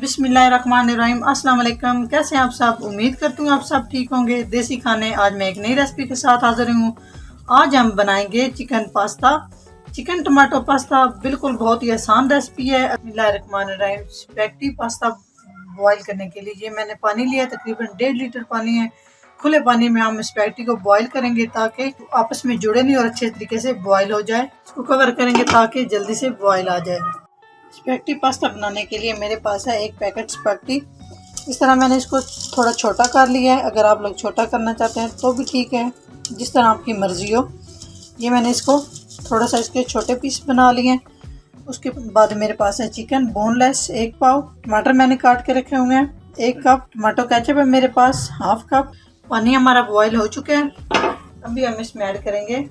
बिस्मिल्लाहिर्रहमानिर्रहीम। अस्सलाम वालेकुम। कैसे हैं आप सब? उम्मीद करती हूँ आप सब ठीक होंगे। देसी खाने आज मैं एक नई रेसिपी के साथ हाजिर हूँ। आज हम बनाएंगे chicken pasta, chicken tomato pasta. बिल्कुल बहुत ही आसान रेसिपी है। बिस्मिल्लाहिर्रहमानिर्रहीम। स्पैगेटी पास्ता बॉईल करने के लिए ये मैंने पानी लिया, तकरीबन 1.5 लीटर पानी है। खुले पानी में हम स्पैगेटी को बॉईल करेंगे ताकि आपस में जुड़े नहीं और अच्छे तरीके से बॉईल हो जाए। इसको कवर करेंगे ताकि जल्दी से बॉईल आ जाए। स्पैगेटी पास्ता बनाने के लिए मेरे पास है एक पैकेट स्पैगेटी। इस तरह मैंने इसको थोड़ा छोटा कर लिया है। अगर आप लोग छोटा करना चाहते हैं तो भी ठीक है, जिस तरह आपकी मर्ज़ी हो। ये मैंने इसको थोड़ा सा इसके छोटे पीस बना लिए हैं। उसके बाद मेरे पास है चिकन बोनलेस 1 पाव। टमाटर मैंने काट के रखे हुए हैं 1 कप। टमाटो केचप है मेरे पास 1/2 कप। पानी हमारा बॉयल हो चुका है। अभी हम इसमें ऐड करेंगे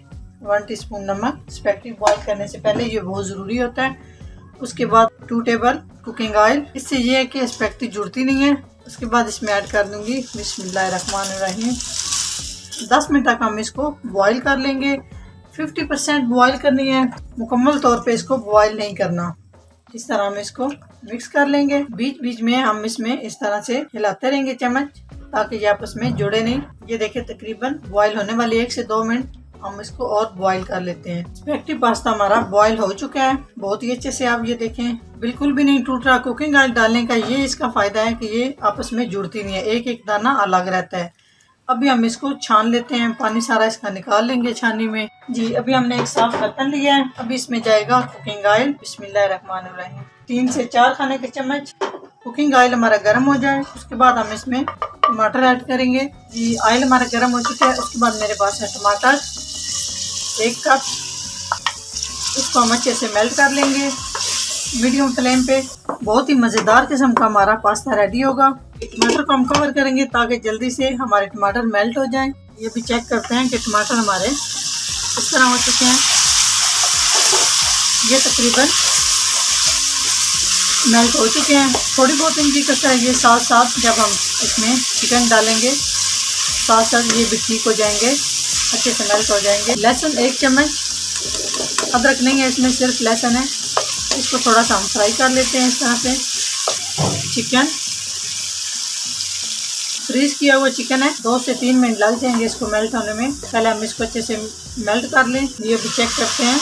1 टीस्पून नमक। स्पैगेटी बॉयल करने से पहले ये बहुत ज़रूरी होता है। उसके बाद 2 टेबल कुकिंग ऑयल। इससे ये है कि स्पैगेटी जुड़ती नहीं है। उसके बाद इसमें ऐड कर दूंगी बिस्मिल्लाहिर्रहमानिर्रहीम। 10 मिनट तक हम इसको बॉईल कर लेंगे। 50% बॉईल करनी है, मुकम्मल तौर पे इसको बॉईल नहीं करना। इस तरह हम इसको मिक्स कर लेंगे। बीच बीच में हम इसमें इस तरह से हिलाते रहेंगे चम्मच, ताकि ये आपस में जुड़े नहीं। ये देखिए तकरीबन बॉईल होने वाली 1 से 2 मिनट हम इसको और बॉईल कर लेते हैं। स्पैगेटी पास्ता हमारा बॉईल हो चुका है बहुत ही अच्छे से। आप ये देखें बिल्कुल भी नहीं टूट रहा। कुकिंग ऑयल डालने का ये इसका फायदा है कि ये आपस में जुड़ती नहीं है, एक एक दाना अलग रहता है। अभी हम इसको छान लेते हैं, पानी सारा इसका निकाल लेंगे छानी में। जी अभी हमने एक साफ बर्तन लिया है। अभी इसमें जाएगा कुकिंग ऑयल। बिस्मिल्लाहिर्रहमानिर्रहीम। 3 से 4 खाने के चम्मच। कुकिंग ऑयल हमारा गर्म हो जाए उसके बाद हम इसमें टमाटर ऐड करेंगे। जी ऑयल हमारा गर्म हो चुका है। उसके बाद मेरे पास है टमाटर 1 कप। इसको हम अच्छे से मेल्ट कर लेंगे मीडियम फ्लेम पे। बहुत ही मज़ेदार किस्म का हमारा पास्ता रेडी होगा। टमाटर को हम कवर करेंगे ताकि जल्दी से हमारे टमाटर मेल्ट हो जाएं। ये भी चेक करते हैं कि टमाटर हमारे इस तरह हो चुके हैं। ये तकरीबन मेल्ट हो चुके हैं। थोड़ी बहुत इनकी कसर है। ये साथ साथ जब हम इसमें चिकन डालेंगे साथ साथ ये भी ठीक हो जाएंगे, अच्छे से मेल्ट हो जाएंगे। लहसुन 1 चम्मच। अदरक नहीं है इसमें, सिर्फ लहसुन है। इसको थोड़ा सा हम फ्राई कर लेते हैं इस तरह से। चिकन फ्रीज किया हुआ चिकन है, 2 से 3 मिनट लग जाएंगे इसको मेल्ट होने में। पहले हम इसको अच्छे से मेल्ट कर लें। ये भी चेक करते हैं।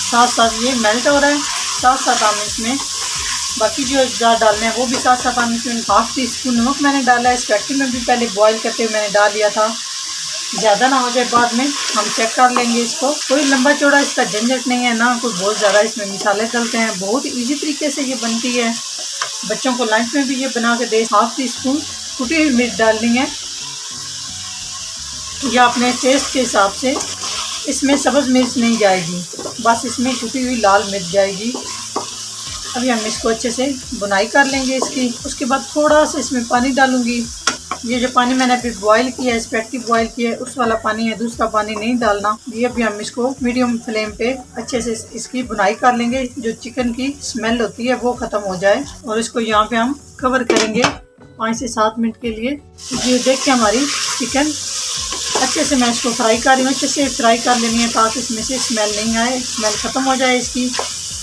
साथ साथ ये मेल्ट हो रहा है। साथ साथ हम इसमें बाकी जो अज्जा डालने हैं वो भी साथ साथ हम इसमें 1/2 टीस्पून नमक मैंने डाला है। स्पैगेटी में भी पहले बॉईल करते हुए मैंने डाल दिया था, ज़्यादा ना हो जाए बाद में। हम चेक कर लेंगे इसको। कोई लंबा चौड़ा इसका झंझट नहीं है, ना कोई बहुत ज़्यादा इसमें मसाले डलते हैं। बहुत ही ईजी तरीके से ये बनती है। बच्चों को लंच में भी ये बना के दे। 1/2 टीस्पून कुटी हुई मिर्च डालनी है या अपने टेस्ट के हिसाब से। इसमें सब्ज़ मिर्च नहीं जाएगी, बस इसमें कुटी हुई लाल मिर्च जाएगी। अभी हम इसको अच्छे से बुनाई कर लेंगे इसकी। उसके बाद थोड़ा सा इसमें पानी डालूंगी। ये जो पानी मैंने अभी बॉईल किया है, स्पैगेटी बॉईल किया है, उस वाला पानी है, दूसरा पानी नहीं डालना। ये अभी हम इसको मीडियम फ्लेम पे अच्छे से इसकी बुनाई कर लेंगे, जो चिकन की स्मेल होती है वो ख़त्म हो जाए। और इसको यहाँ पे हम कवर करेंगे 5 से 7 मिनट के लिए। ये देख के हमारी चिकन अच्छे से, मैं इसको फ्राई कर रही हूँ। अच्छे से फ्राई कर लेनी है ताकि इसमें से स्मेल नहीं आए, स्मेल ख़त्म हो जाए इसकी।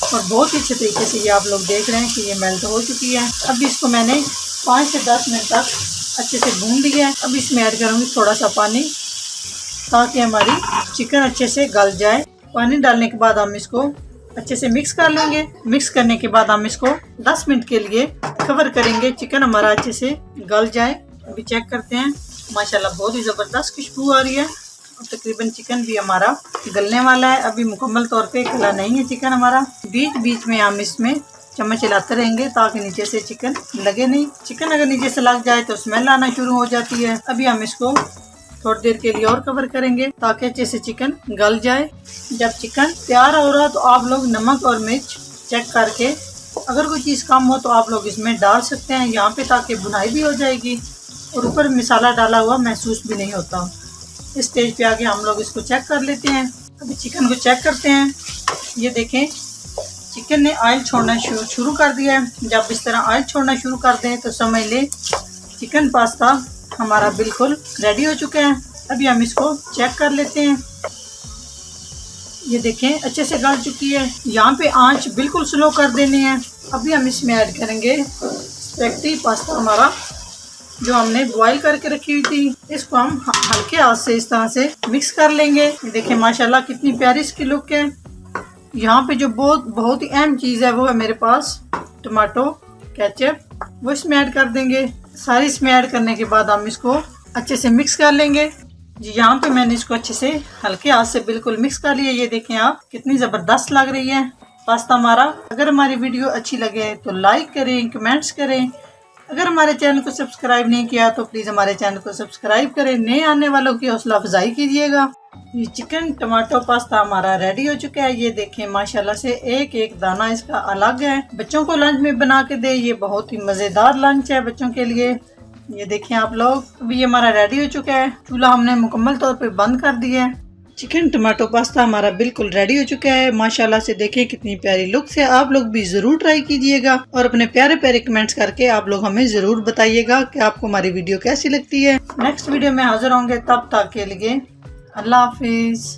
और बहुत ही अच्छे तरीके से ये आप लोग देख रहे हैं कि ये मेल्ट हो चुकी है। अभी इसको मैंने 5 से 10 मिनट तक अच्छे से भून लिया है। अब इसमें ऐड करूँगी थोड़ा सा पानी ताकि हमारी चिकन अच्छे से गल जाए। पानी डालने के बाद हम इसको अच्छे से मिक्स कर लेंगे। मिक्स करने के बाद हम इसको 10 मिनट के लिए कवर करेंगे, चिकन हमारा अच्छे से गल जाए। अभी चेक करते हैं। माशाल्लाह बहुत ही ज़बरदस्त खुशबू आ रही है और तकरीबन चिकन भी हमारा गलने वाला है। अभी मुकम्मल तौर पे गला नहीं है चिकन हमारा। बीच बीच में हम इसमें चम्मच हिलाते रहेंगे ताकि नीचे से चिकन लगे नहीं। चिकन अगर नीचे से लग जाए तो स्मेल आना शुरू हो जाती है। अभी हम इसको थोड़ी देर के लिए और कवर करेंगे ताकि अच्छे से चिकन गल जाए। जब चिकन तैयार हो रहा तो आप लोग नमक और मिर्च चेक करके, अगर कोई चीज़ कम हो तो आप लोग इसमें डाल सकते हैं यहाँ पे, ताकि बुनाई भी हो जाएगी और ऊपर मसाला डाला हुआ महसूस भी नहीं होता। इस स्टेज पे आके हम लोग इसको चेक कर लेते हैं। अभी चिकन को चेक करते हैं। ये देखें चिकन ने ऑयल छोड़ना शुरू कर दिया है। जब इस तरह ऑयल छोड़ना शुरू कर दें तो समझ लें चिकन पास्ता हमारा बिल्कुल रेडी हो चुका है। अभी हम इसको चेक कर लेते हैं। ये देखें अच्छे से गल चुकी है। यहाँ पे आंच बिल्कुल स्लो कर देनी है अभी हम इसमें ऐड करेंगे स्पेगेटी पास्ता हमारा जो हमने बॉईल करके रखी हुई थी। इसको हम हल्के हाथ से इस तरह से मिक्स कर लेंगे। देखिए माशाल्लाह कितनी प्यारी इसकी लुक है। यहाँ पे जो बहुत ही अहम चीज़ है वो है मेरे पास टमाटो केचप, वो इसमें ऐड कर देंगे। सारी इसमें ऐड करने के बाद हम इसको अच्छे से मिक्स कर लेंगे। जी यहाँ पे मैंने इसको अच्छे से हल्के हाथ से बिल्कुल मिक्स कर लिया। ये देखें आप कितनी ज़बरदस्त लग रही है पास्ता हमारा। अगर हमारी वीडियो अच्छी लगे तो लाइक करें, कमेंट्स करें। अगर हमारे चैनल को सब्सक्राइब नहीं किया तो प्लीज़ हमारे चैनल को सब्सक्राइब करें। नए आने वालों की हौसला अफजाई कीजिएगा। ये चिकन टमाटो पास्ता हमारा रेडी हो चुका है। ये देखें माशाल्लाह से एक एक दाना इसका अलग है। बच्चों को लंच में बना के दे, ये बहुत ही मज़ेदार लंच है बच्चों के लिए। ये देखें आप लोग, अभी ये हमारा रेडी हो चुका है। चूल्हा हमने मुकम्मल तौर पे बंद कर दिया है। चिकन टमाटो पास्ता हमारा बिल्कुल रेडी हो चुका है। माशाल्लाह से देखें कितनी प्यारी लुक से। आप लोग भी जरूर ट्राई कीजिएगा और अपने प्यारे प्यारे कमेंट्स करके आप लोग हमें जरूर बताइएगा कि आपको हमारी वीडियो कैसी लगती है। नेक्स्ट वीडियो में हाजिर होंगे, तब तक के लिए अल्लाह हाफिज।